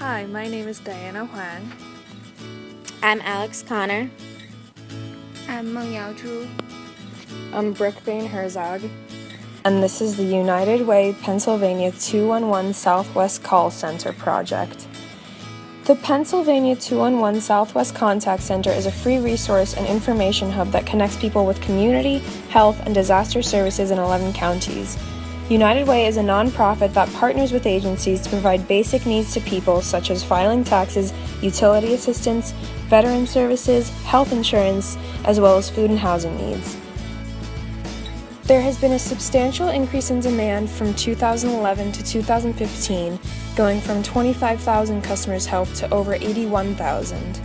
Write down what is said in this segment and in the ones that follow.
Hi, my name is Diana Huang. I'm Alex Connor. I'm Meng Yao Zhu. I'm Brooke Bain Herzog. And this is the United Way Pennsylvania 211 Southwest Call Center project. The Pennsylvania 211 Southwest Contact Center is a free resource and information hub that connects people with community, health, and disaster services in 11 counties. United Way is a nonprofit that partners with agencies to provide basic needs to people such as filing taxes, utility assistance, veteran services, health insurance, as well as food and housing needs. There has been a substantial increase in demand from 2011 to 2015, going from 25,000 customers helped to over 81,000.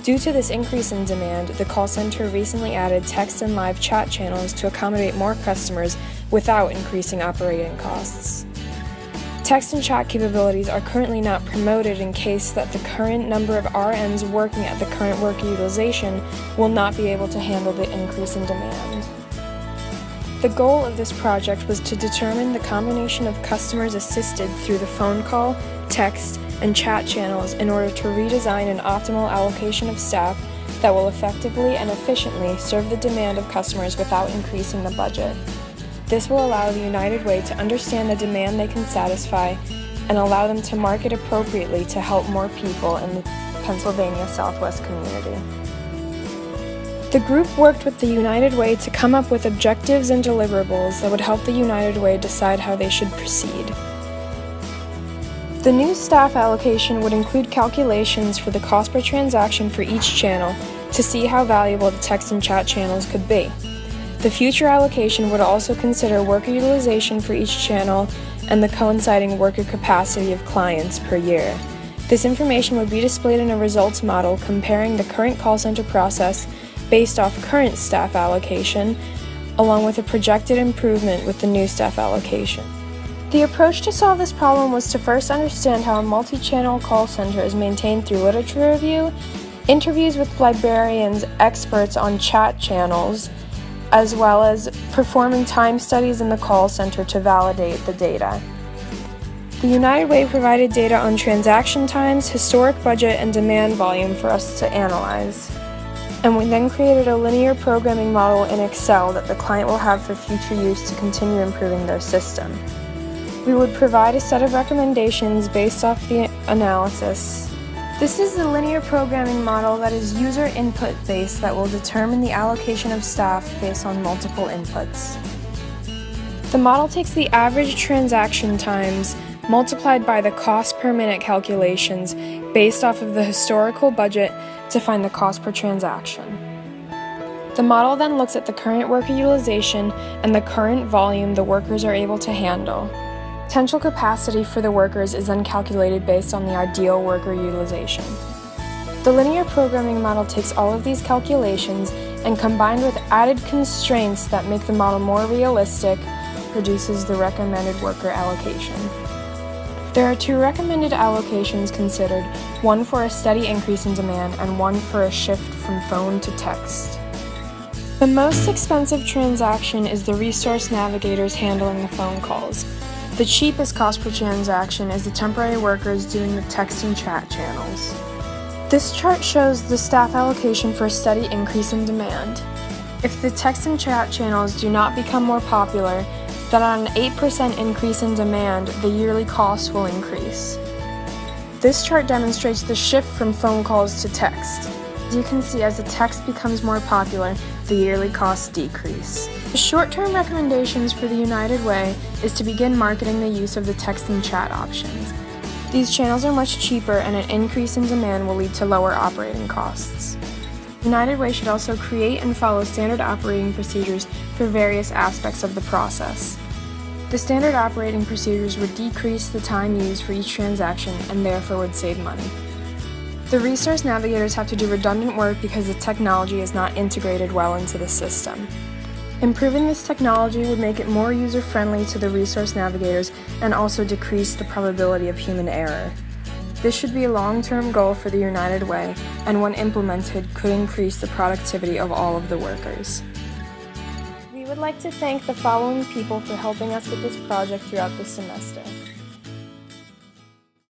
Due to this increase in demand, the call center recently added text and live chat channels to accommodate more customers without increasing operating costs. Text and chat capabilities are currently not promoted in case that the current number of RNs working at the current worker utilization will not be able to handle the increase in demand. The goal of this project was to determine the combination of customers assisted through the phone call, text, and chat channels in order to redesign an optimal allocation of staff that will effectively and efficiently serve the demand of customers without increasing the budget. This will allow the United Way to understand the demand they can satisfy and allow them to market appropriately to help more people in the Pennsylvania Southwest community. The group worked with the United Way to come up with objectives and deliverables that would help the United Way decide how they should proceed. The new staff allocation would include calculations for the cost per transaction for each channel to see how valuable the text and chat channels could be. The future allocation would also consider worker utilization for each channel and the coinciding worker capacity of clients per year. This information would be displayed in a results model comparing the current call center process based off current staff allocation, along with a projected improvement with the new staff allocation. The approach to solve this problem was to first understand how a multi-channel call center is maintained through literature review, interviews with librarians, experts on chat channels, as well as performing time studies in the call center to validate the data. The United Way provided data on transaction times, historic budget, and demand volume for us to analyze. And we then created a linear programming model in Excel that the client will have for future use to continue improving their system. We would provide a set of recommendations based off the analysis. This is the linear programming model that is user input based that will determine the allocation of staff based on multiple inputs. The model takes the average transaction times multiplied by the cost per minute calculations based off of the historical budget to find the cost per transaction. The model then looks at the current worker utilization and the current volume the workers are able to handle. Potential capacity for the workers is then calculated based on the ideal worker utilization. The linear programming model takes all of these calculations and combined with added constraints that make the model more realistic, produces the recommended worker allocation. There are two recommended allocations considered, one for a steady increase in demand and one for a shift from phone to text. The most expensive transaction is the resource navigators handling the phone calls. The cheapest cost per transaction is the temporary workers doing the text and chat channels. This chart shows the staff allocation for a steady increase in demand. If the text and chat channels do not become more popular, then on an 8% increase in demand, the yearly cost will increase. This chart demonstrates the shift from phone calls to text. As you can see, as the text becomes more popular, the yearly costs decrease. The short-term recommendations for the United Way is to begin marketing the use of the text and chat options. These channels are much cheaper and an increase in demand will lead to lower operating costs. United Way should also create and follow standard operating procedures for various aspects of the process. The standard operating procedures would decrease the time used for each transaction and therefore would save money. The resource navigators have to do redundant work because the technology is not integrated well into the system. Improving this technology would make it more user-friendly to the resource navigators and also decrease the probability of human error. This should be a long-term goal for the United Way, and when implemented, could increase the productivity of all of the workers. We would like to thank the following people for helping us with this project throughout the semester.